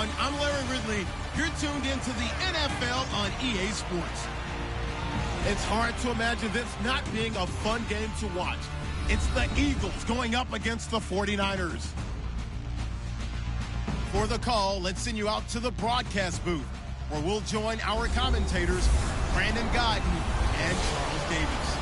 everyone. I'm Larry Ridley. You're tuned into the NFL on EA Sports. It's hard to imagine this not being a fun game to watch. It's the Eagles going up against the 49ers. For the call, let's send you out to the broadcast booth, where we'll join our commentators, Brandon Godden and Charles Davis.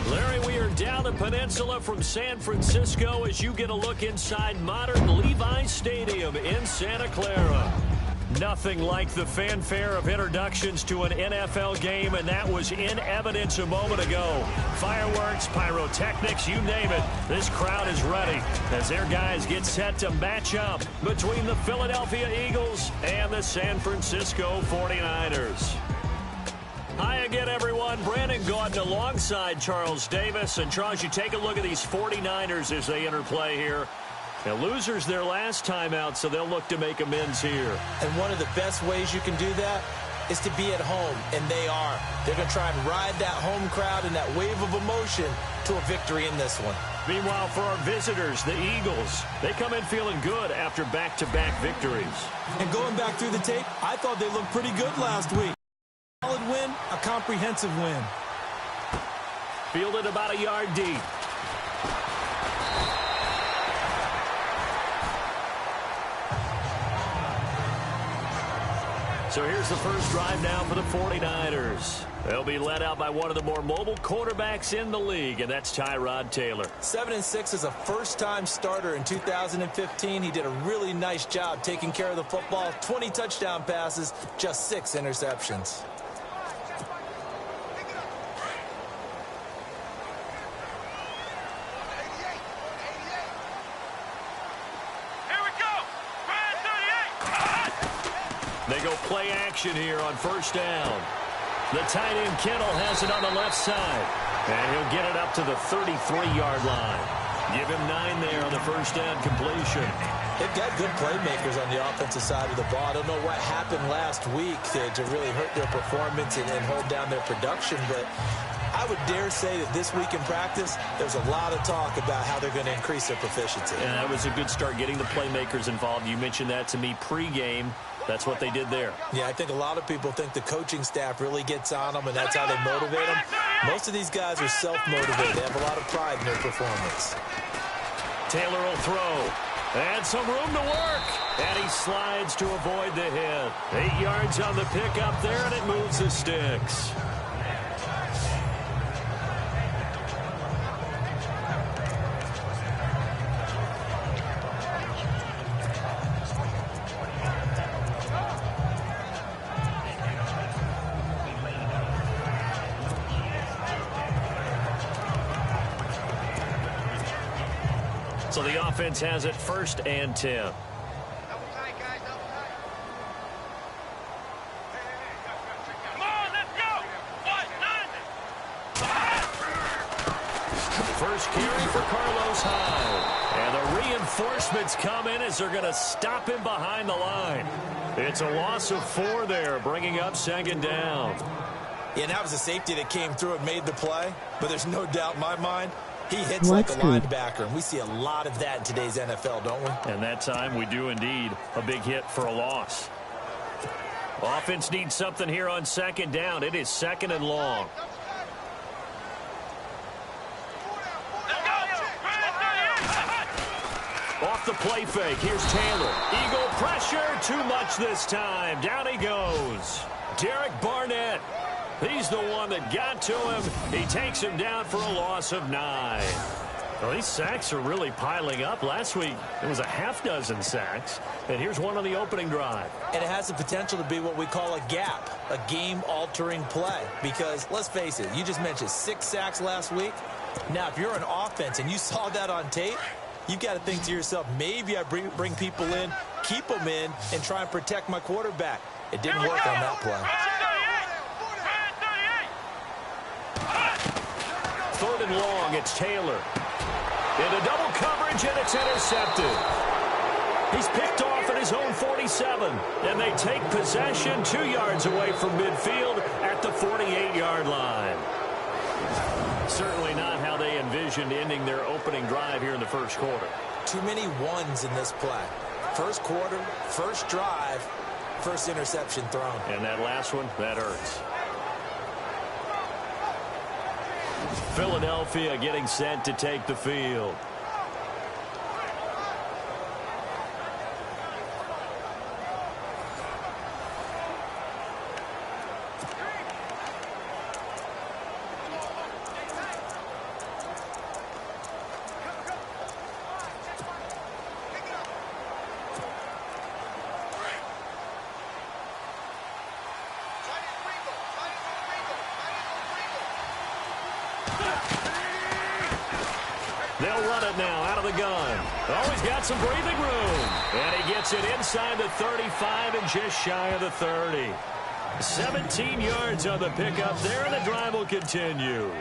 Larry, we are down the peninsula from San Francisco as you get a look inside modern Levi's Stadium in Santa Clara. Nothing like the fanfare of introductions to an NFL game, and that was in evidence a moment ago. Fireworks, pyrotechnics, you name it. This crowd is ready as their guys get set to match up between the Philadelphia Eagles and the San Francisco 49ers. Hi again, everyone. Brandon Gaudin alongside Charles Davis. And, Charles, you take a look at these 49ers as they enter play here. Now, losers their last time out, so they'll look to make amends here. And one of the best ways you can do that is to be at home, and they are. They're going to try and ride that home crowd and that wave of emotion to a victory in this one. Meanwhile, for our visitors, the Eagles, they come in feeling good after back-to-back victories. And going back through the tape, I thought they looked pretty good last week. Solid win, a comprehensive win. Fielded about a yard deep. So here's the first drive now for the 49ers. They'll be led out by one of the more mobile quarterbacks in the league, and that's Tyrod Taylor. 7-6 as a first-time starter in 2015. He did a really nice job taking care of the football. 20 touchdown passes, just 6 interceptions. They go play action here on first down. The tight end Kittle has it on the left side. And he'll get it up to the 33-yard line. Give him 9 there on the first down completion. They've got good playmakers on the offensive side of the ball. I don't know what happened last week to really hurt their performance and hold down their production, but I would dare say that this week in practice, there's a lot of talk about how they're going to increase their proficiency. And that was a good start getting the playmakers involved. You mentioned that to me pregame. That's what they did there. Yeah, I think a lot of people think the coaching staff really gets on them, and that's how they motivate them. Most of these guys are self-motivated. They have a lot of pride in their performance. Taylor will throw. And some room to work. And he slides to avoid the hit. 8 yards on the pickup there, and it moves the sticks. So the offense has it 1st and 10. First carry for Carlos Hyde. And the reinforcements come in as they're going to stop him behind the line. It's a loss of 4 there, bringing up 2nd down. Yeah, and that was a safety that came through and made the play. But there's no doubt in my mind, he hits like a linebacker, and we see a lot of that in today's NFL, don't we? And that time we do indeed. A big hit for a loss. Offense needs something here on 2nd down. It is 2nd and long. Off the play fake. Here's Taylor. Eagle pressure. Too much this time. Down he goes. Derek Barnett. He's the one that got to him. He takes him down for a loss of 9. Well, these sacks are really piling up. Last week, it was a half-dozen sacks. And here's one on the opening drive. And it has the potential to be what we call a gap, a game-altering play. Because, let's face it, you just mentioned 6 sacks last week. Now, if you're an offense and you saw that on tape, you've got to think to yourself, maybe I bring people in, keep them in, and try and protect my quarterback. It didn't work on that play. 3rd and long, it's Taylor. Into double coverage, and it's intercepted. He's picked off at his own 47, and they take possession 2 yards away from midfield at the 48-yard line. Certainly not how they envisioned ending their opening drive here in the first quarter. too many ones in this play. First quarter, first drive, first interception thrown. And that last one, that hurts. Philadelphia getting set to take the field. They'll run it now out of the gun. Oh, he's got some breathing room. And he gets it inside the 35 and just shy of the 30. 17 yards on the pickup there, and the drive will continue.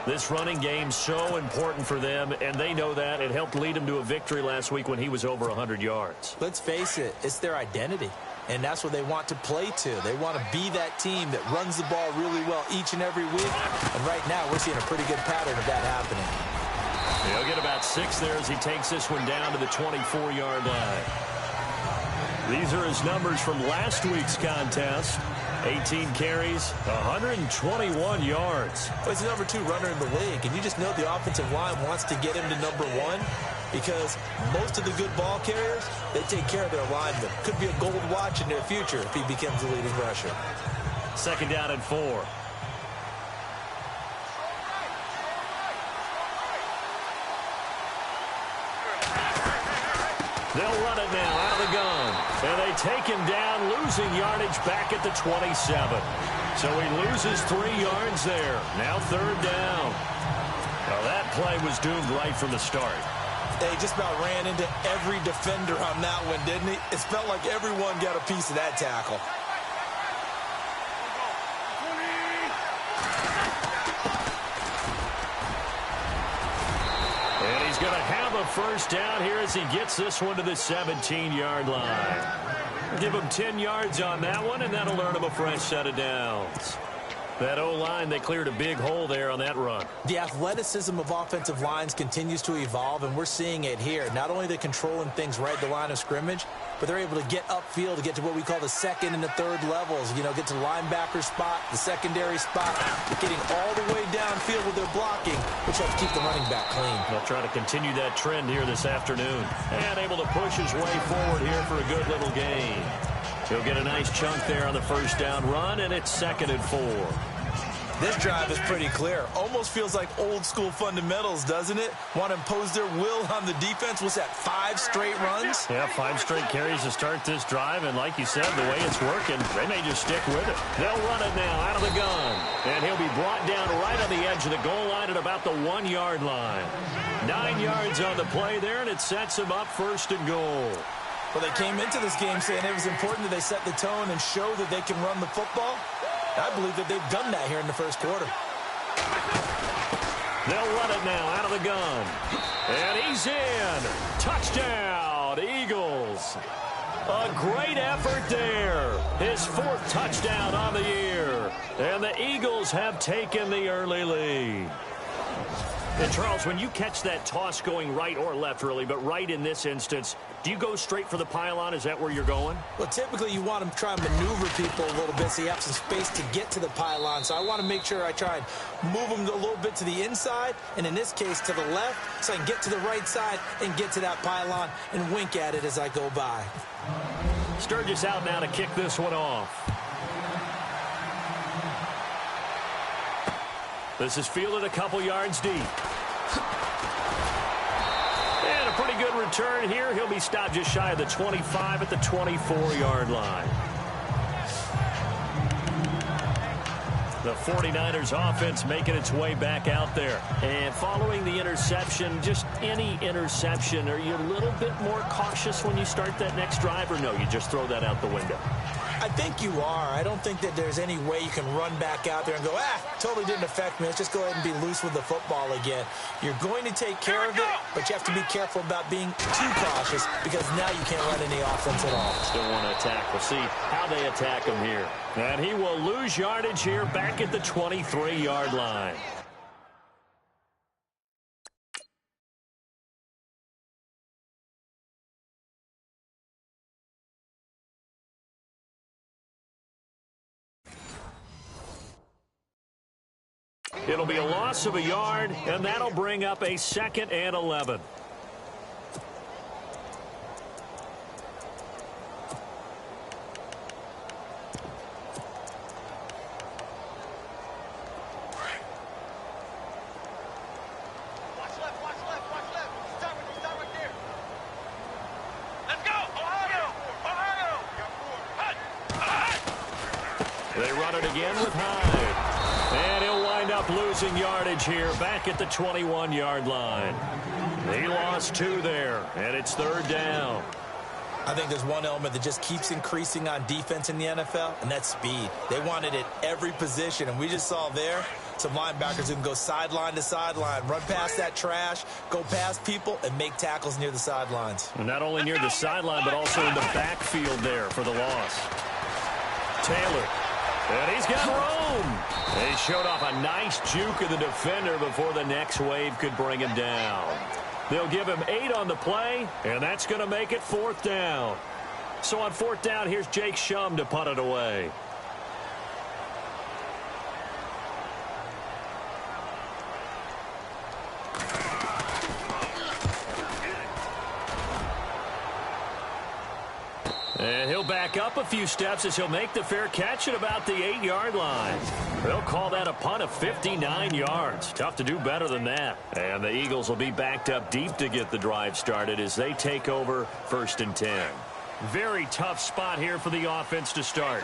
This running game's so important for them, and they know that. It helped lead them to a victory last week when he was over 100 yards. Let's face it, it's their identity. And that's what they want to play to. They want to be that team that runs the ball really well each and every week. And right now, we're seeing a pretty good pattern of that happening. He'll get about 6 there as he takes this one down to the 24-yard line. These are his numbers from last week's contest. 18 carries, 121 yards. Well, he's the number 2 runner in the league, and you just know the offensive line wants to get him to number 1 because most of the good ball carriers, they take care of their linemen. Could be a gold watch in their future if he becomes the leading rusher. 2nd down and 4. They'll run it now out of the gun. And they take him down, losing yardage back at the 27. So he loses 3 yards there. Now 3rd down. Well, that play was doomed right from the start. They just about ran into every defender on that one, didn't he? It felt like everyone got a piece of that tackle. And he's going to have a 1st down here as he gets this one to the 17-yard line. Give him 10 yards on that one, and that'll earn him a fresh set of downs. That O-line, they cleared a big hole there on that run. The athleticism of offensive lines continues to evolve, and we're seeing it here. Not only are they controlling things right at the line of scrimmage, but they're able to get upfield to get to what we call the 2nd and the 3rd levels. You know, get to the linebacker spot, the secondary spot, getting all the way downfield with their blocking, which helps keep the running back clean. They'll try to continue that trend here this afternoon. And able to push his way forward here for a good little gain. He'll get a nice chunk there on the 1st down run, and it's 2nd and 4. This drive is pretty clear. Almost feels like old school fundamentals, doesn't it? Want to impose their will on the defense. Was that 5 straight runs? Yeah, 5 straight carries to start this drive, and like you said, the way it's working, they may just stick with it. They'll run it now out of the gun, and he'll be brought down right on the edge of the goal line at about the 1-yard line. 9 yards on the play there, and it sets him up 1st and goal. Well, they came into this game saying it was important that they set the tone and show that they can run the football. I believe that they've done that here in the 1st quarter. They'll run it now out of the gun. And he's in. Touchdown, Eagles. A great effort there. His 4th touchdown on the year. And the Eagles have taken the early lead. And Charles, when you catch that toss going right or left, really, but right in this instance, do you go straight for the pylon? Is that where you're going? Well, typically you want to try and maneuver people a little bit so you have some space to get to the pylon. So I want to make sure I try and move them a little bit to the inside, and in this case to the left, so I can get to the right side and get to that pylon and wink at it as I go by. Sturgis out now to kick this one off. This is fielded a couple yards deep. And a pretty good return here. He'll be stopped just shy of the 25 at the 24-yard line. The 49ers offense making its way back out there. And following the interception, just any interception, are you a little bit more cautious when you start that next drive, or no, you just throw that out the window? I think you are. I don't think that there's any way you can run back out there and go, totally didn't affect me. Let's just go ahead and be loose with the football again. You're going to take care of it, but you have to be careful about being too cautious because now you can't run any offense at all. Still want to attack. We'll see how they attack him here. And he will lose yardage here back at the 23-yard line. It'll be a loss of a yard, and that'll bring up a 2nd and 11. They run it again with Hyde. And he'll wind up losing yardage here back at the 21-yard line. He lost 2 there, and it's 3rd down. I think there's one element that just keeps increasing on defense in the NFL, and that's speed. They want it at every position, and we just saw there some linebackers who can go sideline to sideline, run past that trash, go past people, and make tackles near the sidelines. And not only near the sideline, but also in the backfield there for the loss. Taylor. And he's got room. He showed off a nice juke of the defender before the next wave could bring him down. They'll give him 8 on the play, and that's going to make it 4th down. So on 4th down, here's Jake Shum to punt it away. And he'll back up a few steps as he'll make the fair catch at about the 8-yard line. They'll call that a punt of 59 yards. Tough to do better than that. And the Eagles will be backed up deep to get the drive started as they take over 1st and 10. Very tough spot here for the offense to start.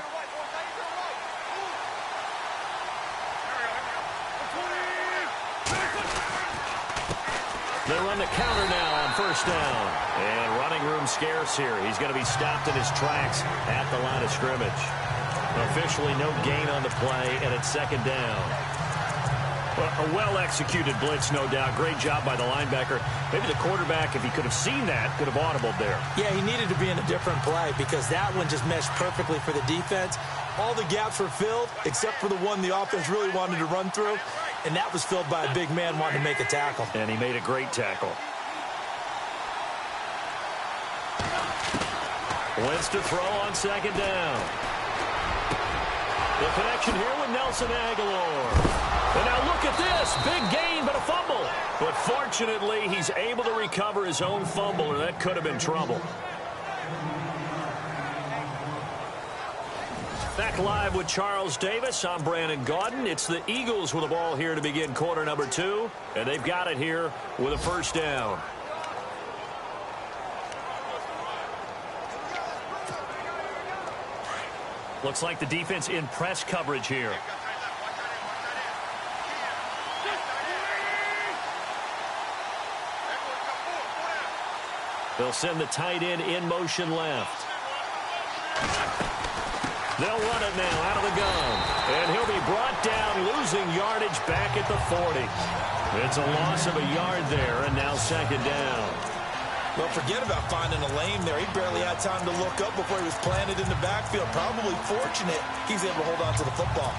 They run the counter now on 1st down. And running room scarce here. He's going to be stopped in his tracks at the line of scrimmage. Officially no gain on the play, and it's 2nd down. Well, a well-executed blitz, no doubt. Great job by the linebacker. Maybe the quarterback, if he could have seen that, could have audibled there. Yeah, he needed to be in a different play because that one just meshed perfectly for the defense. All the gaps were filled except for the one the offense really wanted to run through, and that was filled by a big man wanting to make a tackle. And he made a great tackle. Wentz to throw on 2nd down. The connection here with Nelson Aguilar. And now look at this. Big gain, but a fumble. But fortunately, he's able to recover his own fumble, or that could have been trouble. Back live with Charles Davis. I'm Brandon Gaudin. It's the Eagles with the ball here to begin quarter number 2. And they've got it here with a 1st down. Looks like the defense in press coverage here. They'll send the tight end in motion left. They'll run it now out of the gun. And he'll be brought down, losing yardage back at the 40. It's a loss of a yard there, and now 2nd down. Well, forget about finding a lane there. He barely had time to look up before he was planted in the backfield. Probably fortunate he's able to hold on to the football.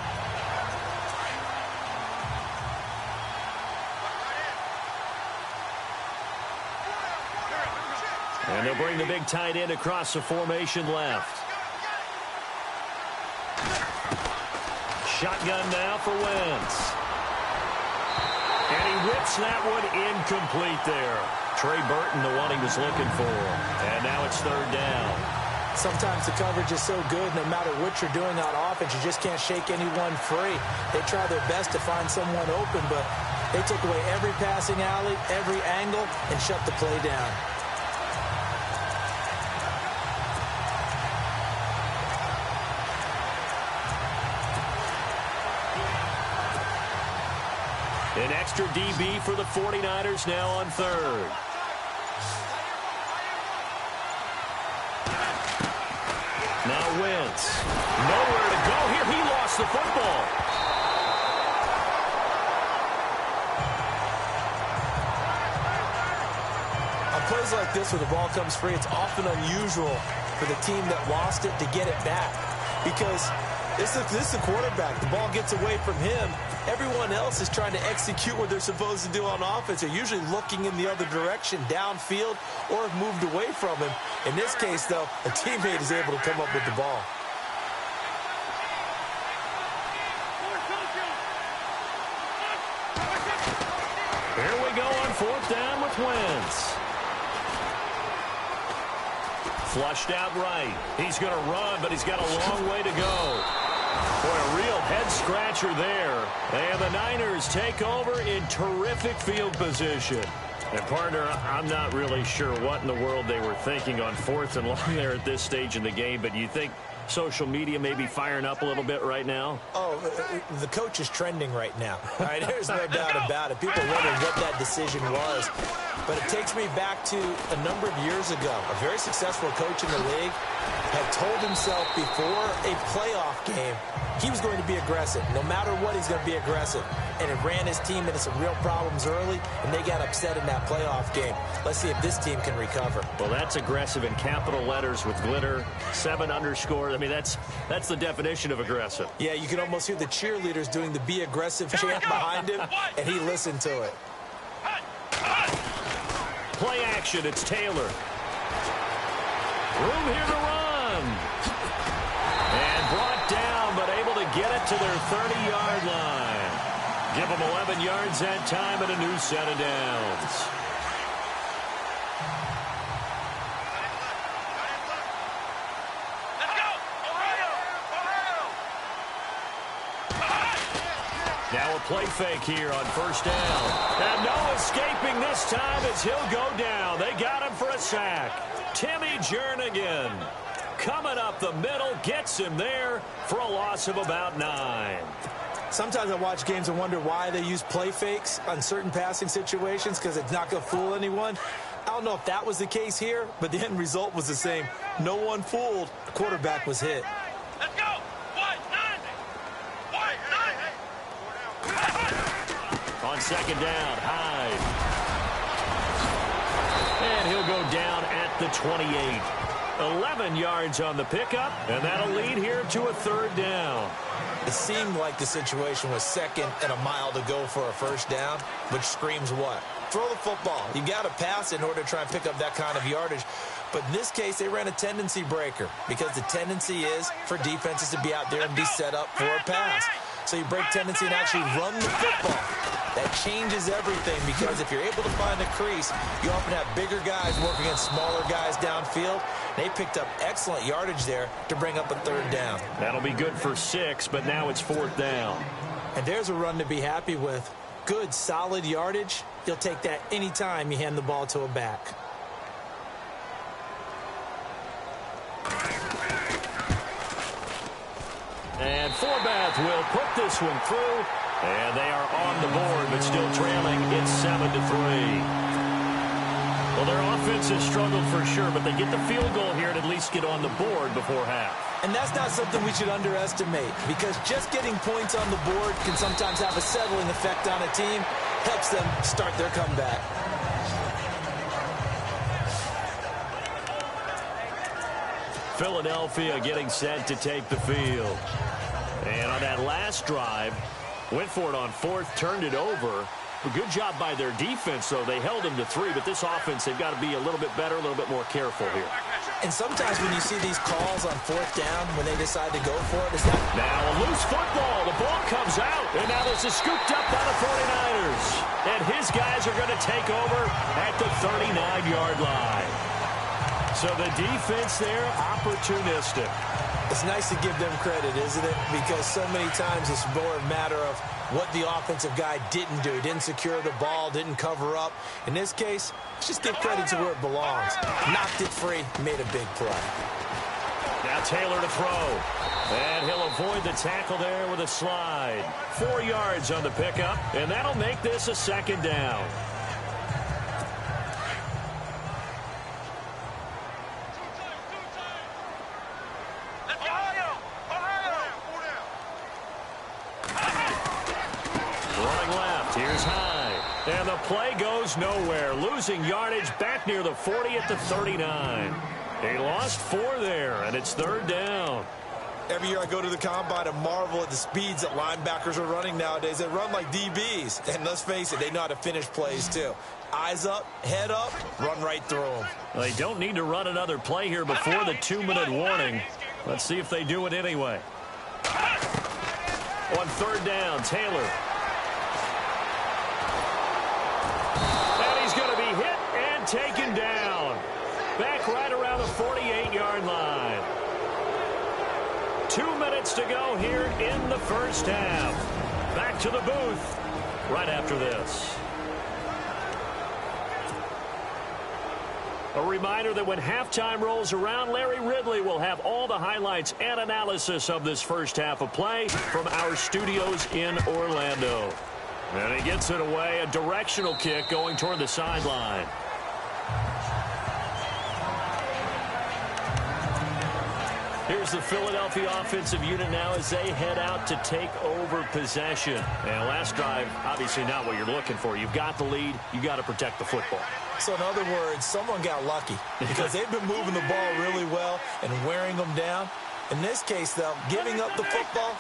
And they'll bring the big tight end across the formation left. Shotgun now for Wentz. And he whips that one incomplete there. Trey Burton, the one he was looking for. And now it's 3rd down. Sometimes the coverage is so good, no matter what you're doing on offense, you just can't shake anyone free. They try their best to find someone open, but they took away every passing alley, every angle, and shut the play down. An extra DB for the 49ers now on 3rd. Now Wentz. Nowhere to go here. He lost the football. On plays like this where the ball comes free, it's often unusual for the team that lost it to get it back. Because this is the quarterback. The ball gets away from him. Everyone else is trying to execute what they're supposed to do on offense. They're usually looking in the other direction, downfield, or have moved away from him. In this case, though, a teammate is able to come up with the ball. fourth down with Wentz. Flushed out right. He's going to run, but he's got a long way to go. Boy, a real head-scratcher there. And the Niners take over in terrific field position. And, partner, I'm not really sure what in the world they were thinking on fourth and long there at this stage in the game, but you think social media may be firing up a little bit right now? Oh, the coach is trending right now. All right, there's no doubt about it. People wondering what that decision was. But it takes me back to a number of years ago. A very successful coach in the league had told himself before a playoff game he was going to be aggressive. No matter what, he's going to be aggressive. And it ran his team into some real problems early, and they got upset in that playoff game. Let's see if this team can recover. Well, that's aggressive in capital letters with glitter, 7 underscore. I mean, that's the definition of aggressive. Yeah, you can almost hear the cheerleaders doing the be aggressive chant behind him, and he listened to it. Play action, it's Taylor. Room here to run. And brought down, but able to get it to their 30-yard line. Give them 11 yards that time and a new set of downs. Now a play fake here on first down. And no escaping this time as he'll go down. They got him for a sack. Timmy Jernigan coming up the middle, gets him there for a loss of about 9. Sometimes I watch games and wonder why they use play fakes on certain passing situations, because it's not going to fool anyone. I don't know if that was the case here, but the end result was the same. No one fooled. The quarterback was hit. Let's go! White 90! On second down, Hyde. And he'll go down at the 28. 11 yards on the pickup, and that'll lead here to a third down. It seemed like the situation was second and a mile to go for a first down, which screams what? Throw the football. You got to pass in order to try and pick up that kind of yardage. But in this case, they ran a tendency breaker, because the tendency is for defenses to be out there and be set up for a pass. So you break tendency and actually run the football. That changes everything, because if you're able to find a crease, you often have bigger guys working against smaller guys downfield. They picked up excellent yardage there to bring up a third down. That'll be good for 6, but now it's fourth down. And there's a run to be happy with. Good, solid yardage. You'll take that anytime you hand the ball to a back. And Forbath will put this one through. And they are on the board, but still trailing. It's 7-3. Well, their offense has struggled for sure, but they get the field goal here and at least get on the board before half. And that's not something we should underestimate, because just getting points on the board can sometimes have a settling effect on a team. Helps them start their comeback. Philadelphia getting set to take the field. And on that last drive, went for it on fourth, turned it over. A good job by their defense, though. They held them to 3, but this offense, they've got to be a little bit better, a little bit more careful here. And sometimes when you see these calls on fourth down, when they decide to go for it, is that... Now a loose football. The ball comes out. And now this is scooped up by the 49ers. And his guys are going to take over at the 39-yard line. So the defense there, opportunistic. It's nice to give them credit, isn't it? Because so many times it's more a matter of what the offensive guy didn't do. Didn't secure the ball, didn't cover up. In this case, let's just give credit to where it belongs. Knocked it free, made a big play. Now Taylor to throw. And he'll avoid the tackle there with a slide. 4 yards on the pickup, and that'll make this a second down. And the play goes nowhere. Losing yardage back near the 40 at the 39. They lost 4 there, and it's third down. Every year I go to the combine and marvel at the speeds that linebackers are running nowadays. They run like DBs. And let's face it, they know how to finish plays too. Eyes up, head up, run right through them. They don't need to run another play here before the 2-minute warning. Let's see if they do it anyway. On third down, Taylor. and taken down. Back right around the 48-yard line. 2 minutes to go here in the first half. Back to the booth right after this. A reminder that when halftime rolls around, Larry Ridley will have all the highlights and analysis of this first half of play from our studios in Orlando. And he gets it away, a directional kick going toward the sideline. Here's the Philadelphia offensive unit now as they head out to take over possession. And last drive, obviously not what you're looking for. You've got the lead. You got to protect the football. So in other words, someone got lucky because they've been moving the ball really well and wearing them down. In this case, though, giving up the football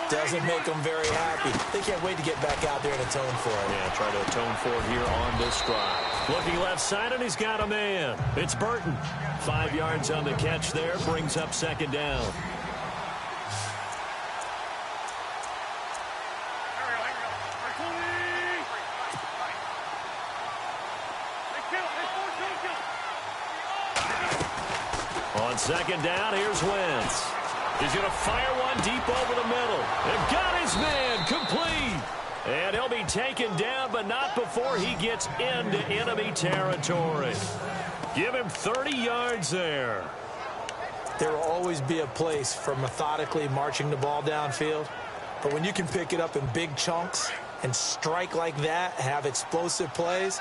doesn't make them very happy. They can't wait to get back out there and atone for it. Yeah, try to atone for it here on this drive. Looking left side, and he's got a man. It's Burton. 5 yards on the catch there, brings up second down. On second down, here's Wentz. He's going to fire one deep over the middle. They've got his man complete. And he'll be taken down, but not before he gets into enemy territory. Give him 30 yards there. There will always be a place for methodically marching the ball downfield. But when you can pick it up in big chunks and strike like that, have explosive plays,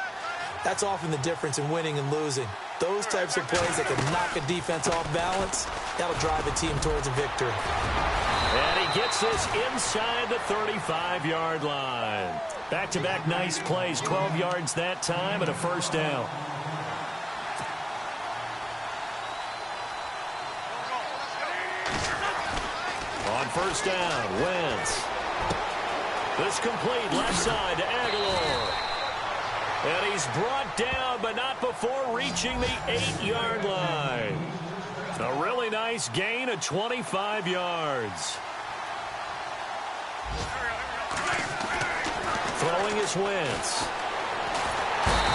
that's often the difference in winning and losing. Those types of plays that can knock a defense off balance, that'll drive a team towards a victory. And he gets this inside the 35-yard line. Back-to-back nice plays, 12 yards that time and a first down. On first down, Wentz. This complete left side to Aguilar. And he's brought down, but not before reaching the 8-yard line. A really nice gain of 25 yards. Throwing is Wentz.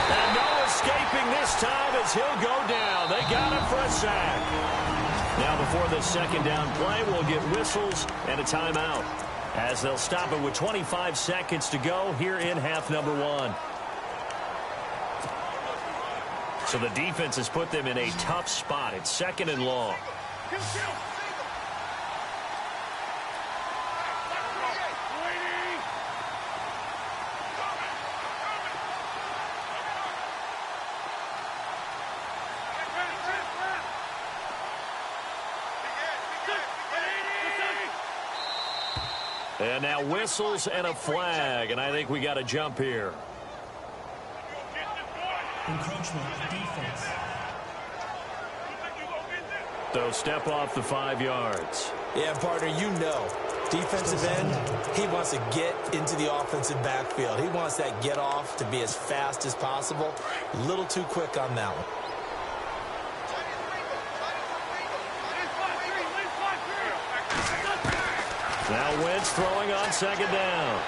And no escaping this time as he'll go down. They got him for a sack. Now before the second down play, we'll get whistles and a timeout, as they'll stop it with 25 seconds to go here in half number one. So the defense has put them in a tough spot. It's second and long. And now whistles and a flag, and I think we got to jump here. Encroachment, defense. So step off the 5 yards. Yeah, partner, you know, defensive end, he wants to get into the offensive backfield. He wants that get off to be as fast as possible. A little too quick on that one. Now Wentz throwing on second down.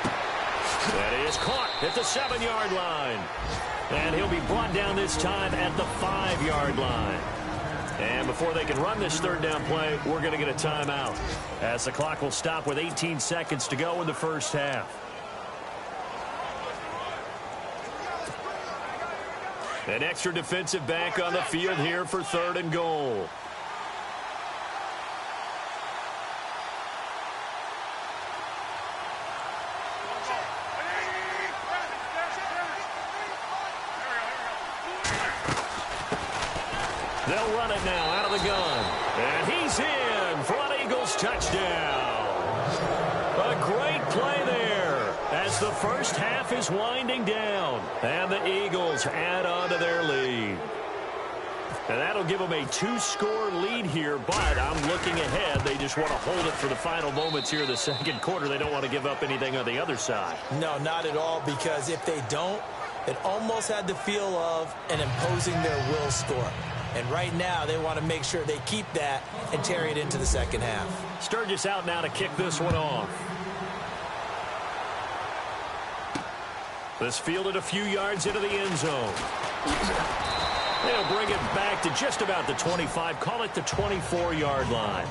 And he is caught at the 7-yard line. And he'll be brought down this time at the 5-yard line. And before they can run this third down play, we're going to get a timeout, as the clock will stop with 18 seconds to go in the first half. An extra defensive back on the field here for third and goal. They'll run it now out of the gun. And he's in for an Eagles touchdown. A great play there as the first half is winding down. And the Eagles add on to their lead. And that'll give them a 2-score lead here, but I'm looking ahead. They just want to hold it for the final moments here in the second quarter. They don't want to give up anything on the other side. No, not at all, because if they don't, it almost had the feel of an imposing their will score. And right now, they want to make sure they keep that and carry it into the second half. Sturgis out now to kick this one off. This fielded a few yards into the end zone. They'll bring it back to just about the 25. Call it the 24-yard line.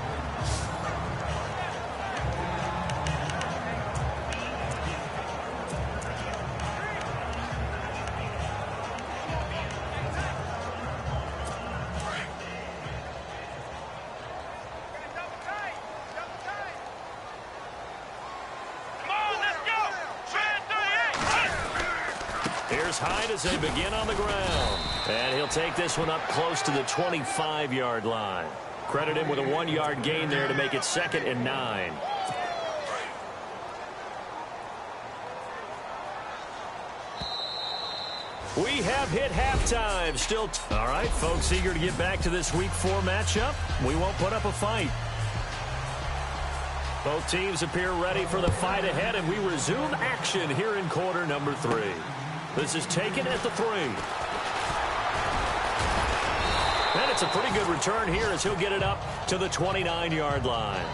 Hyde as they begin on the ground. And he'll take this one up close to the 25-yard line. Credit him with a 1-yard gain there to make it 2nd and 9. We have hit halftime. Still, all right, folks, eager to get back to this Week 4 matchup. We won't put up a fight. Both teams appear ready for the fight ahead, and we resume action here in quarter number 3. This is taken at the 3. And it's a pretty good return here as he'll get it up to the 29-yard line.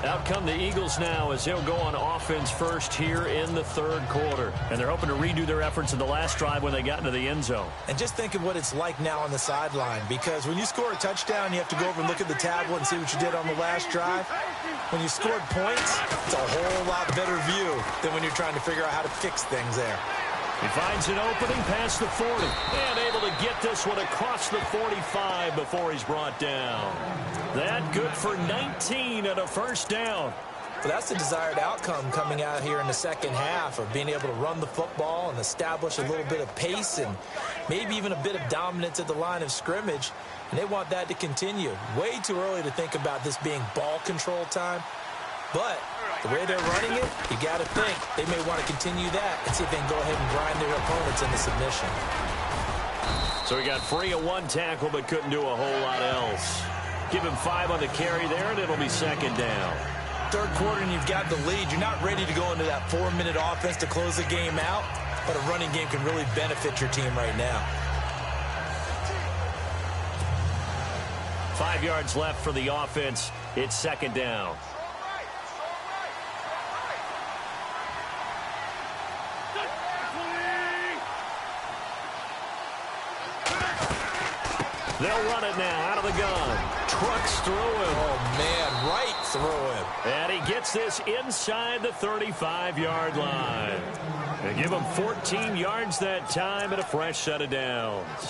Out come the Eagles now as he'll go on offense first here in the 3rd quarter. And they're hoping to redo their efforts in the last drive when they got into the end zone. And just think of what it's like now on the sideline, because when you score a touchdown, you have to go over and look at the tablet and see what you did on the last drive. When you scored points, it's a whole lot better view than when you're trying to figure out how to fix things there. He finds an opening past the 40 and able to get this one across the 45 before he's brought down. That good for 19 and a first down. But that's the desired outcome coming out here in the second half of being able to run the football and establish a little bit of pace and maybe even a bit of dominance at the line of scrimmage. And they want that to continue. Way too early to think about this being ball control time. But the way they're running it, you got to think they may want to continue that and see if they can go ahead and grind their opponents into submission. So he got free of 1 tackle but couldn't do a whole lot else. Give him 5 on the carry there, and it'll be 2nd down. 3rd quarter, and you've got the lead. You're not ready to go into that 4-minute offense to close the game out, but a running game can really benefit your team right now. 5 yards left for the offense. It's 2nd down. They'll run it now out of the gun. Trucks through him. Oh, man, right through him. And he gets this inside the 35-yard line. They give him 14 yards that time and a fresh set of downs.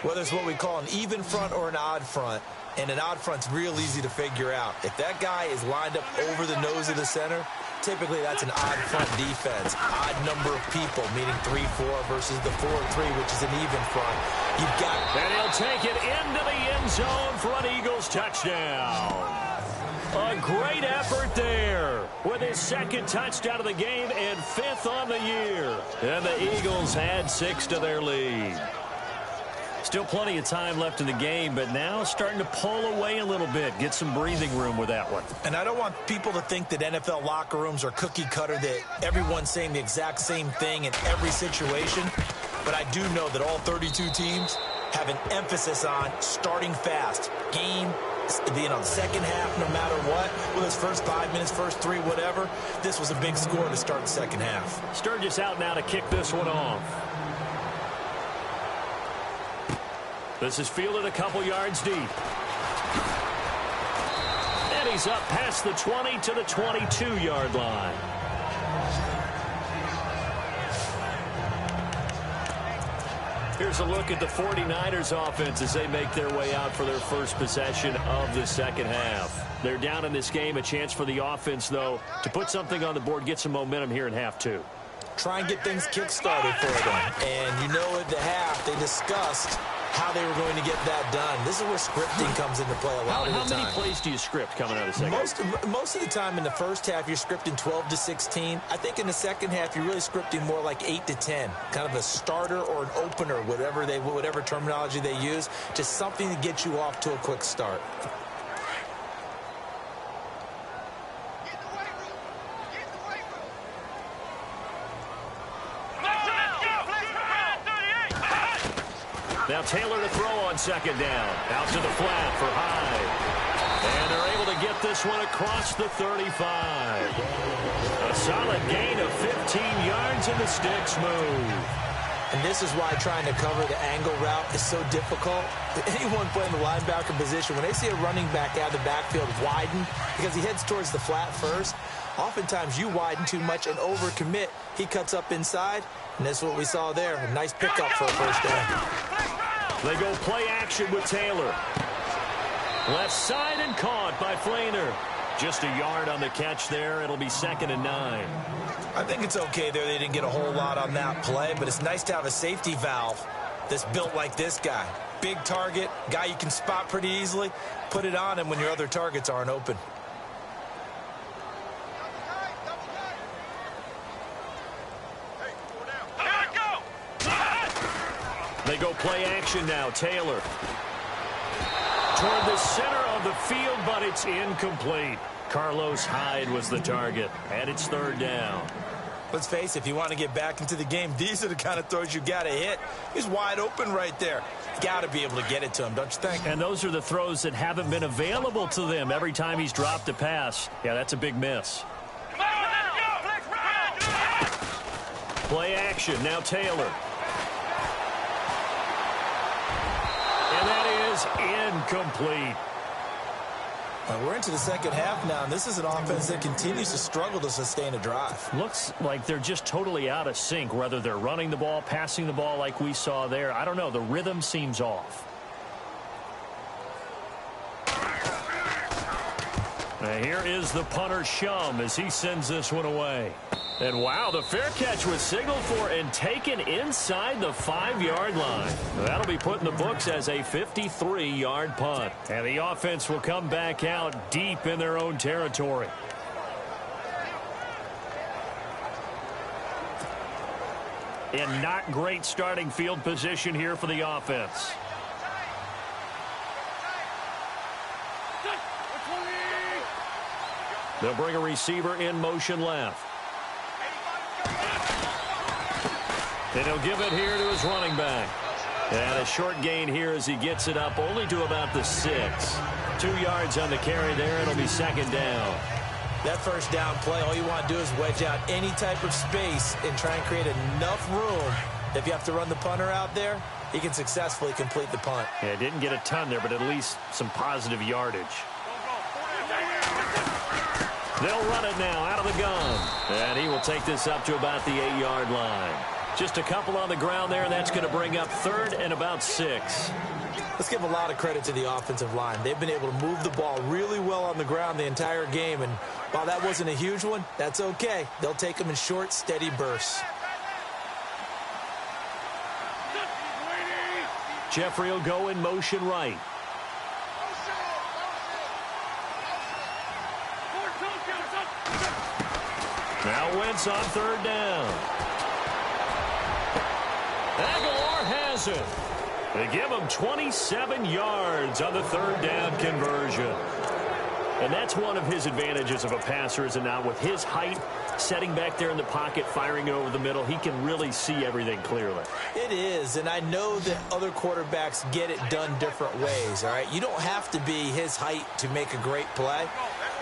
Whether it's what we call an even front or an odd front, and an odd front's real easy to figure out. If that guy is lined up over the nose of the center, typically that's an odd front defense. Odd number of people, meaning 3-4 versus the 4-3, which is an even front. You've got... And he'll take it into the end zone for an Eagles touchdown. A great effort there with his 2nd touchdown of the game and 5th on the year. And the Eagles add 6 to their lead. Still plenty of time left in the game, but now starting to pull away a little bit. Get some breathing room with that one. And I don't want people to think that NFL locker rooms are cookie cutter, that everyone's saying the exact same thing in every situation. But I do know that all 32 teams have an emphasis on starting fast. Game being on the second half no matter what. Whether it's first 5 minutes, first 3, whatever. This was a big score to start the second half. Sturgis out now to kick this one off. This is fielded a couple yards deep. And he's up past the 20 to the 22-yard line. Here's a look at the 49ers offense as they make their way out for their first possession of the second half. They're down in this game. A chance for the offense, though, to put something on the board, get some momentum here in half 2. Try and get things kick-started for them. And you know at the half they discussed how they were going to get that done. This is where scripting comes into play a lot of the time. How many plays do you script coming out of the second half? Most of the time in the first half, you're scripting 12 to 16. I think in the second half, you're really scripting more like 8 to 10. Kind of a starter or an opener, whatever terminology they use. Just something to get you off to a quick start. Now Taylor to throw on second down. Out to the flat for Hyde. And they're able to get this one across the 35. A solid gain of 15 yards in the sticks move. And this is why trying to cover the angle route is so difficult. Anyone playing the linebacker position, when they see a running back out of the backfield widen because he heads towards the flat first, oftentimes you widen too much and overcommit. He cuts up inside, and that's what we saw there. A nice pickup for a first down. They go play action with Taylor. Left side and caught by Flainer. Just a yard on the catch there. It'll be 2nd and 9. I think it's okay there. They didn't get a whole lot on that play, but it's nice to have a safety valve that's built like this guy. Big target, guy you can spot pretty easily. Put it on him when your other targets aren't open. They go play action now. Taylor toward the center of the field, but it's incomplete. Carlos Hyde was the target, and it's 3rd down. Let's face it, if you want to get back into the game, these are the kind of throws you got to hit. He's wide open right there. Got to be able to get it to him, don't you think? And those are the throws that haven't been available to them every time he's dropped a pass. Yeah, that's a big miss. Play action, now Taylor. And that is incomplete. We're into the second half now, and this is an offense that continues to struggle to sustain a drive. Looks like they're just totally out of sync, whether they're running the ball, passing the ball like we saw there. I don't know. The rhythm seems off. Now here is the punter, Shum, as he sends this one away. And wow, the fair catch was signaled for and taken inside the 5-yard line. That'll be put in the books as a 53-yard punt. And the offense will come back out deep in their own territory. And not great starting field position here for the offense. They'll bring a receiver in motion left. And he'll give it here to his running back. And a short gain here as he gets it up only to about the 6. 2 yards on the carry there. It'll be 2nd down. That first down play, all you want to do is wedge out any type of space and try and create enough room. If you have to run the punter out there, he can successfully complete the punt. Yeah, didn't get a ton there, but at least some positive yardage. They'll run it now out of the gun. And he will take this up to about the 8-yard line. Just a couple on the ground there, and that's going to bring up 3rd and about 6. Let's give a lot of credit to the offensive line. They've been able to move the ball really well on the ground the entire game, and while that wasn't a huge one, that's okay. They'll take them in short, steady bursts. Jeffrey will go in motion right. Now Wentz on 3rd down. Aguilar has it. They give him 27 yards on the 3rd down conversion. And that's one of his advantages of a passer, is it not? With his height, setting back there in the pocket, firing it over the middle, he can really see everything clearly. It is, and I know that other quarterbacks get it done different ways, all right? You don't have to be his height to make a great play.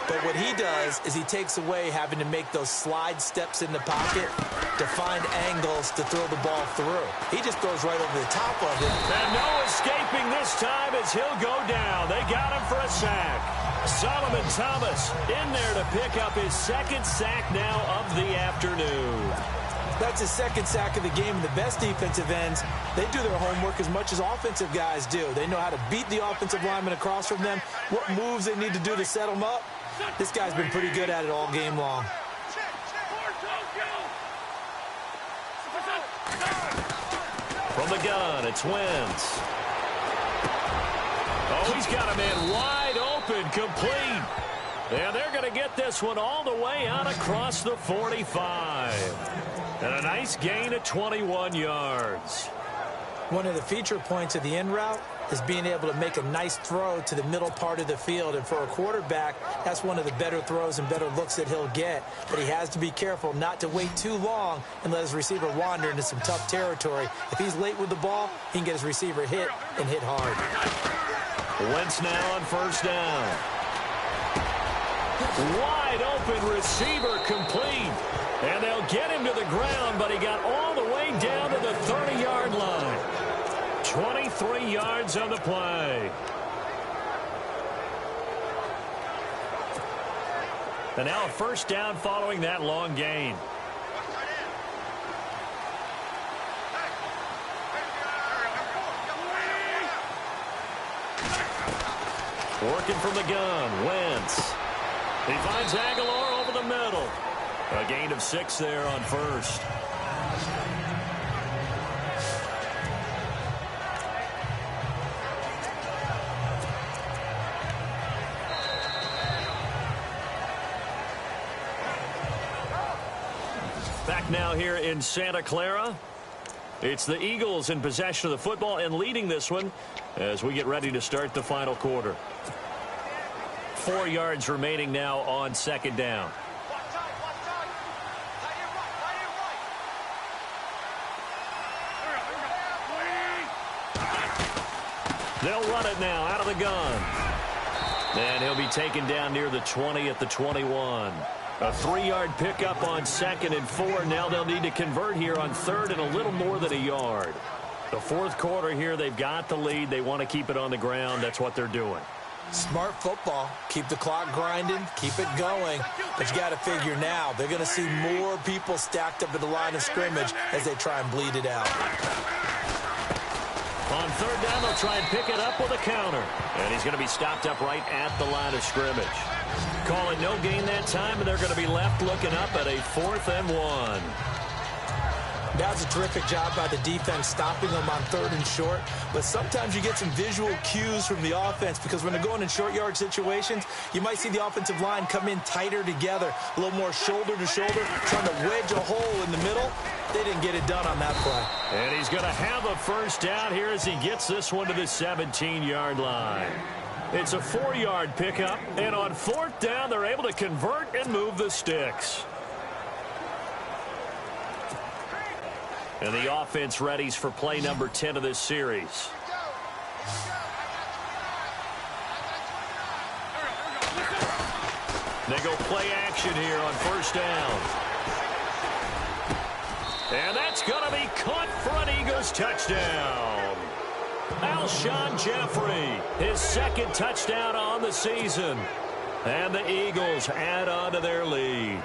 But what he does is he takes away having to make those slide steps in the pocket to find angles to throw the ball through. He just throws right over the top of it. And no escaping this time as he'll go down. They got him for a sack. Solomon Thomas in there to pick up his 2nd sack now of the afternoon. That's his 2nd sack of the game. The best defensive ends, they do their homework as much as offensive guys do. They know how to beat the offensive lineman across from them, what moves they need to do to set them up. This guy's been pretty good at it all game long. From the gun, it's Wentz. Oh, he's got a man wide open, complete. And they're going to get this one all the way out across the 45. And a nice gain of 21 yards. One of the feature points of the in route is being able to make a nice throw to the middle part of the field. And for a quarterback, that's one of the better throws and better looks that he'll get. But he has to be careful not to wait too long and let his receiver wander into some tough territory. If he's late with the ball, he can get his receiver hit and hit hard. Wentz now on 1st down. Wide open receiver complete. And they'll get him to the ground, but he got all the way down to the 30-yard line. 23 yards on the play. And now a first down following that long gain. Working from the gun, Wentz. He finds Aguilar over the middle. A gain of 6 there on first. Back now here in Santa Clara. It's the Eagles in possession of the football and leading this one as we get ready to start the final quarter. 4 yards remaining now on second down. They'll run it now out of the gun. And he'll be taken down near the 20 at the 21. A 3-yard pickup on 2nd and 4. Now they'll need to convert here on 3rd and a little more than a yard. The fourth quarter here, they've got the lead. They want to keep it on the ground. That's what they're doing. Smart football. Keep the clock grinding. Keep it going. But you got to figure now they're going to see more people stacked up at the line of scrimmage as they try and bleed it out. On 3rd down, they'll try and pick it up with a counter. And he's going to be stopped up right at the line of scrimmage. Call it no gain that time, and they're going to be left looking up at a 4th and 1. That was a terrific job by the defense stopping them on 3rd and short. But sometimes you get some visual cues from the offense because when they're going in short yard situations, you might see the offensive line come in tighter together, a little more shoulder to shoulder, trying to wedge a hole in the middle. They didn't get it done on that play. And he's going to have a first down here as he gets this one to the 17-yard line. It's a 4-yard pickup, and on 4th down, they're able to convert and move the sticks. And the offense readies for play number 10 of this series. They go play action here on 1st down. And that's going to be caught for an Eagles touchdown. Alshon Jeffrey, his 2nd touchdown on the season. And the Eagles add on to their lead.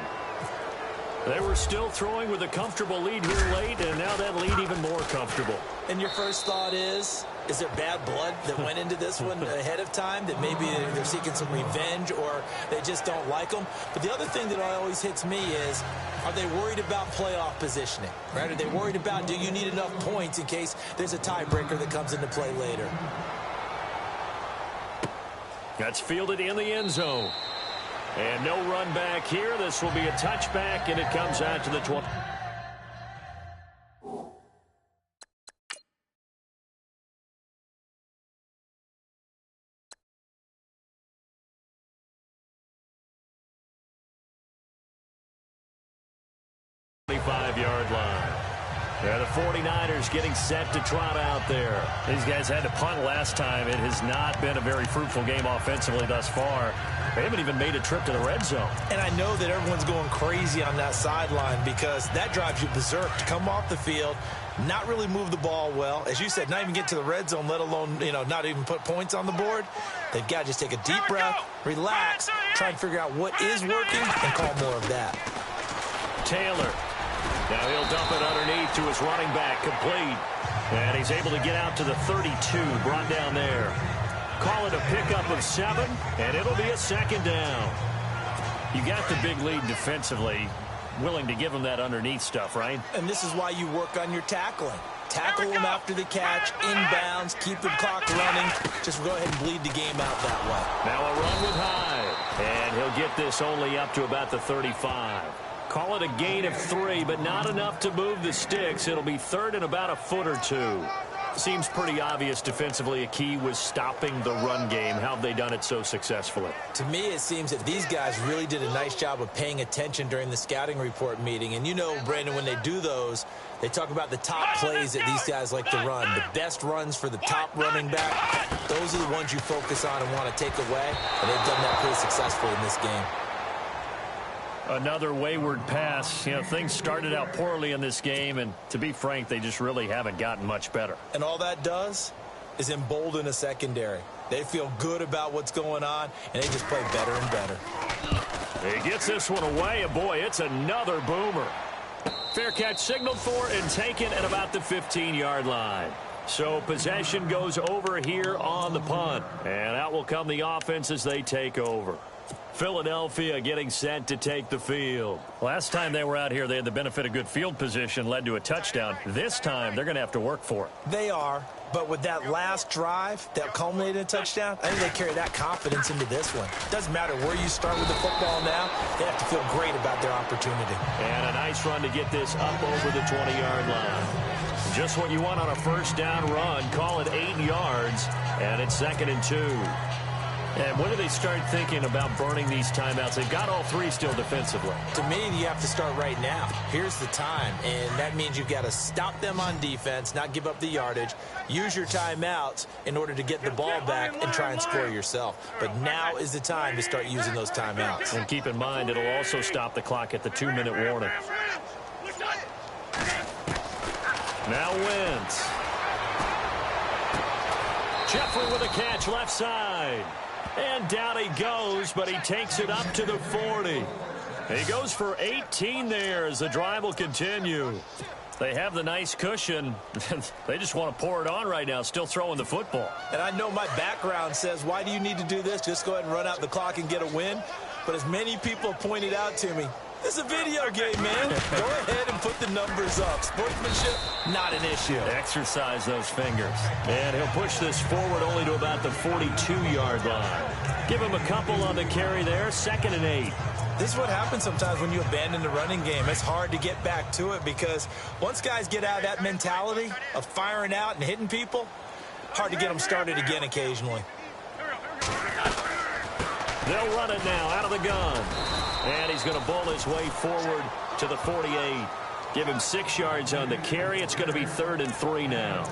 They were still throwing with a comfortable lead here late, and now that lead even more comfortable. And your first thought is there bad blood that went into this one ahead of time, that maybe they're seeking some revenge or they just don't like them? But the other thing that always hits me is, are they worried about playoff positioning? Right? Are they worried about, do you need enough points in case there's a tiebreaker that comes into play later? That's fielded in the end zone. And no run back here. This will be a touchback, and it comes out to the 20. Yard line. Yeah, the 49ers getting set to trot out there. These guys had to punt last time. It has not been a very fruitful game offensively thus far. They haven't even made a trip to the red zone. And I know that everyone's going crazy on that sideline because that drives you berserk to come off the field, not really move the ball well. As you said, not even get to the red zone, let alone, not even put points on the board. They've got to just take a deep breath, relax, try and figure out what is working, and call more of that. Taylor. Now he'll dump it underneath to his running back, complete. And he's able to get out to the 32, brought down there. Call it a pickup of 7, and it'll be a 2nd down. You got the big lead defensively, willing to give him that underneath stuff, right? And this is why you work on your tackling. Tackle him after the catch, inbounds, keep the clock running. Just go ahead and bleed the game out that way. Now a run with Hyde, and he'll get this only up to about the 35. Call it a gain of 3, but not enough to move the sticks. It'll be 3rd and about a foot or 2. Seems pretty obvious defensively a key was stopping the run game. How have they done it so successfully? To me, it seems that these guys really did a nice job of paying attention during the scouting report meeting. And Brandon, when they do those, they talk about the top plays that these guys like to run. The best runs for the top running back, those are the ones you focus on and want to take away. And they've done that pretty successfully in this game. Another wayward pass. You know, things started out poorly in this game, and to be frank, they just really haven't gotten much better. And all that does is embolden a secondary. They feel good about what's going on, and they just play better and better. He gets this one away, and boy, it's another boomer. Fair catch signaled for and taken at about the 15-yard line. So possession goes over here on the punt, and out will come the offense as they take over. Philadelphia getting set to take the field. Last time they were out here, they had the benefit of good field position, led to a touchdown. This time, they're going to have to work for it. They are, but with that last drive that culminated in a touchdown, I think they carry that confidence into this one. Doesn't matter where you start with the football now, they have to feel great about their opportunity. And a nice run to get this up over the 20-yard line. Just what you want on a first down run. Call it 8 yards, and it's 2nd and 2. And when do they start thinking about burning these timeouts? They've got all 3 still defensively. To me, you have to start right now. Here's the time, and that means you've got to stop them on defense, not give up the yardage, use your timeouts in order to get the ball back and try and score yourself. But now is the time to start using those timeouts. And keep in mind, it'll also stop the clock at the 2-minute warning. Now Wentz. Jeffrey with a catch left side. And down he goes, but he takes it up to the 40. He goes for 18 there as the drive will continue. They have the nice cushion. They just want to pour it on right now, still throwing the football. And I know my background says, why do you need to do this? Just go ahead and run out the clock and get a win. But as many people pointed out to me, this is a video game, man. Go ahead and put the numbers up. Sportsmanship, not an issue. Exercise those fingers. And he'll push this forward only to about the 42-yard line. Give him a couple on the carry there. 2nd and 8. This is what happens sometimes when you abandon the running game. It's hard to get back to it because once guys get out of that mentality of firing out and hitting people, hard to get them started again occasionally. They'll run it now out of the gun. And he's going to bowl his way forward to the 48. Give him 6 yards on the carry. It's going to be 3rd and 3 now.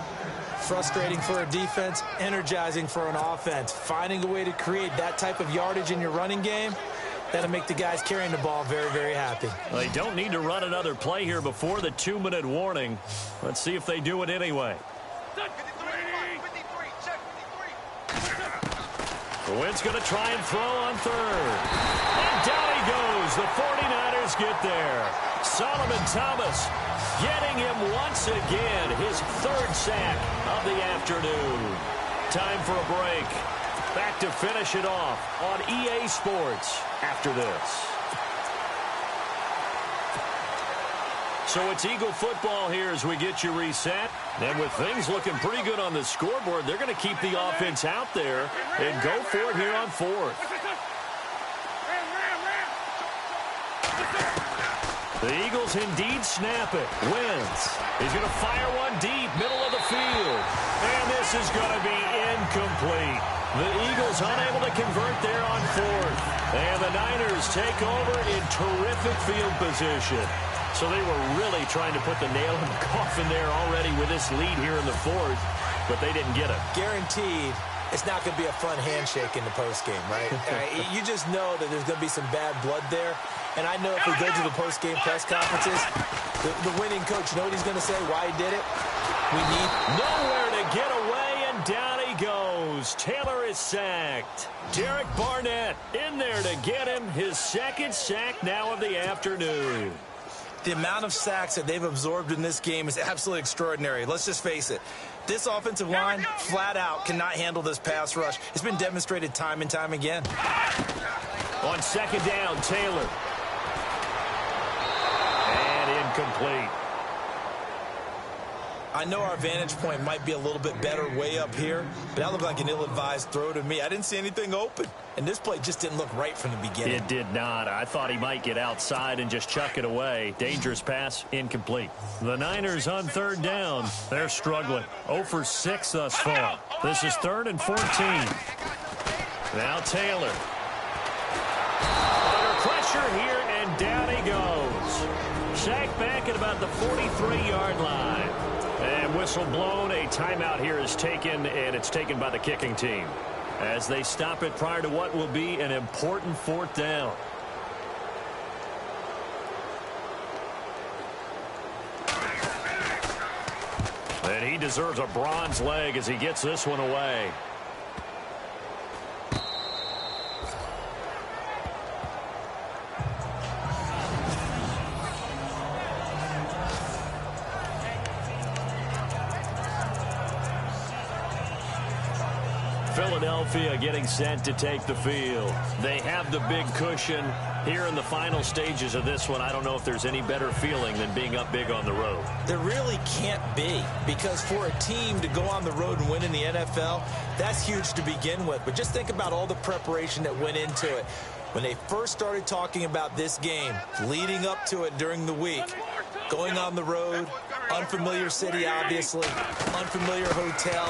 Frustrating for a defense, energizing for an offense. Finding a way to create that type of yardage in your running game, that'll make the guys carrying the ball very, very happy. They don't need to run another play here before the 2-minute warning. Let's see if they do it anyway. Wentz going to try and throw on 3rd. And down he goes. The 49ers get there. Solomon Thomas getting him once again. His 3rd sack of the afternoon. Time for a break. Back to finish it off on EA Sports after this. So it's Eagle football here as we get you reset. And with things looking pretty good on the scoreboard, they're going to keep the offense out there and go for it here on 4th. The Eagles indeed snap it. Wentz. He's going to fire one deep, middle of the field. And this is going to be incomplete. The Eagles unable to convert there on 4th. And the Niners take over in terrific field position. So they were really trying to put the nail in the coffin there already with this lead here in the 4th, but they didn't get it. Guaranteed it's not going to be a fun handshake in the postgame, right? You just know that there's going to be some bad blood there. And I know if we go to the postgame press conferences, the winning coach, you know what he's going to say, why he did it? We need nowhere to get away, and down he goes. Taylor is sacked. Derek Barnett in there to get him his 2nd sack now of the afternoon. The amount of sacks that they've absorbed in this game is absolutely extraordinary. Let's just face it. This offensive line, flat out, cannot handle this pass rush. It's been demonstrated time and time again. On 2nd down, Taylor. And incomplete. I know our vantage point might be a little bit better way up here, but that looked like an ill-advised throw to me. I didn't see anything open, and this play just didn't look right from the beginning. It did not. I thought he might get outside and just chuck it away. Dangerous pass, incomplete. The Niners on 3rd down. They're struggling. 0 for 6 thus far. This is 3rd and 14. Now Taylor. Under pressure here, and down he goes. Sacked back at about the 43-yard line. And whistle blown. A timeout here is taken, and it's taken by the kicking team as they stop it prior to what will be an important 4th down. And he deserves a bronze leg as he gets this one away. Philadelphia getting set to take the field. They have the big cushion here in the final stages of this one. I don't know if there's any better feeling than being up big on the road. There really can't be, because for a team to go on the road and win in the NFL, that's huge to begin with. But just think about all the preparation that went into it. When they first started talking about this game, leading up to it during the week, going on the road, unfamiliar city, obviously, unfamiliar hotel.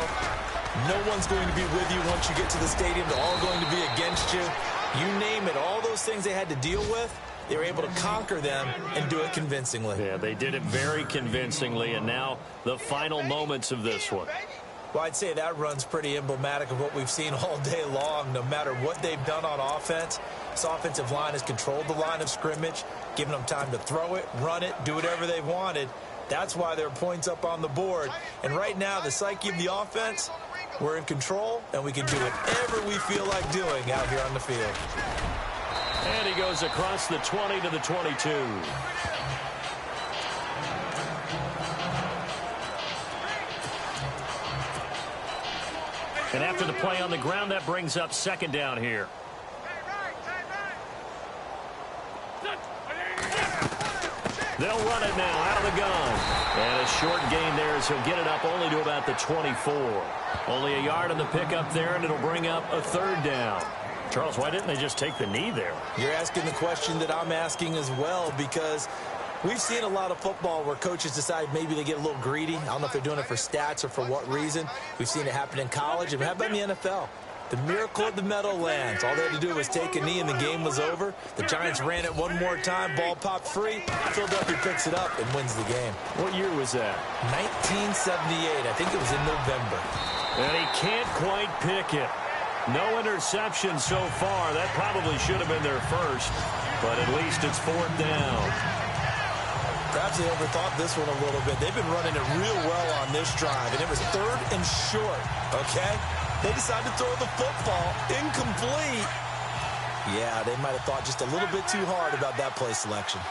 No one's going to be with you once you get to the stadium. They're all going to be against you. You name it, all those things they had to deal with, they were able to conquer them and do it convincingly. Yeah, they did it very convincingly, and now the final moments of this one. Well, I'd say that run's pretty emblematic of what we've seen all day long. No matter what they've done on offense, this offensive line has controlled the line of scrimmage, given them time to throw it, run it, do whatever they wanted. That's why there are points up on the board. And right now, the psyche of the offense, we're in control, and we can do whatever we feel like doing out here on the field. And he goes across the 20 to the 22. And after the play on the ground, that brings up second down here. They'll run it now out of the gun. And a short gain there as he'll get it up only to about the 24. Only a yard on the pickup there, and it'll bring up a third down. Charles, why didn't they just take the knee there? You're asking the question that I'm asking as well, because we've seen a lot of football where coaches decide maybe they get a little greedy. I don't know if they're doing it for stats or for what reason. We've seen it happen in college, and how about in the NFL? The miracle of the Meadowlands. All they had to do was take a knee and the game was over. The Giants ran it one more time. Ball popped free. Philadelphia picks it up and wins the game. What year was that? 1978. I think it was in November. And he can't quite pick it. No interception so far. That probably should have been their first. But at least it's fourth down. Perhaps they overthought this one a little bit. They've been running it real well on this drive. And it was third and short. Okay? They decided to throw the football incomplete. Yeah, they might have thought just a little bit too hard about that play selection.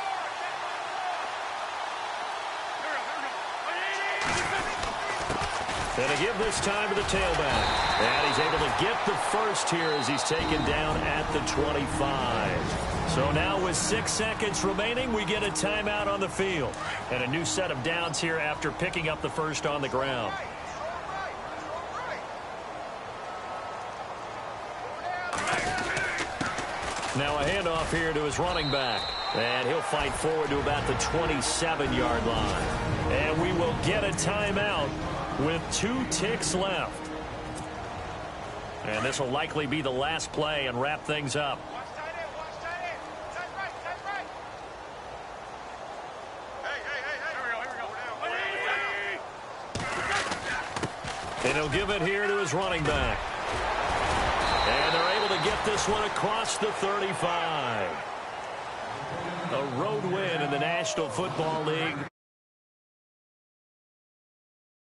And to give this time to the tailback. And he's able to get the first here as he's taken down at the 25. So now with 6 seconds remaining, we get a timeout on the field. And a new set of downs here after picking up the first on the ground. Now a handoff here to his running back. And he'll fight forward to about the 27-yard line. And we will get a timeout with 2 ticks left. And this will likely be the last play and wrap things up. And he'll give it here to his running back. And they're able to get this one across the 35. A road win in the National Football League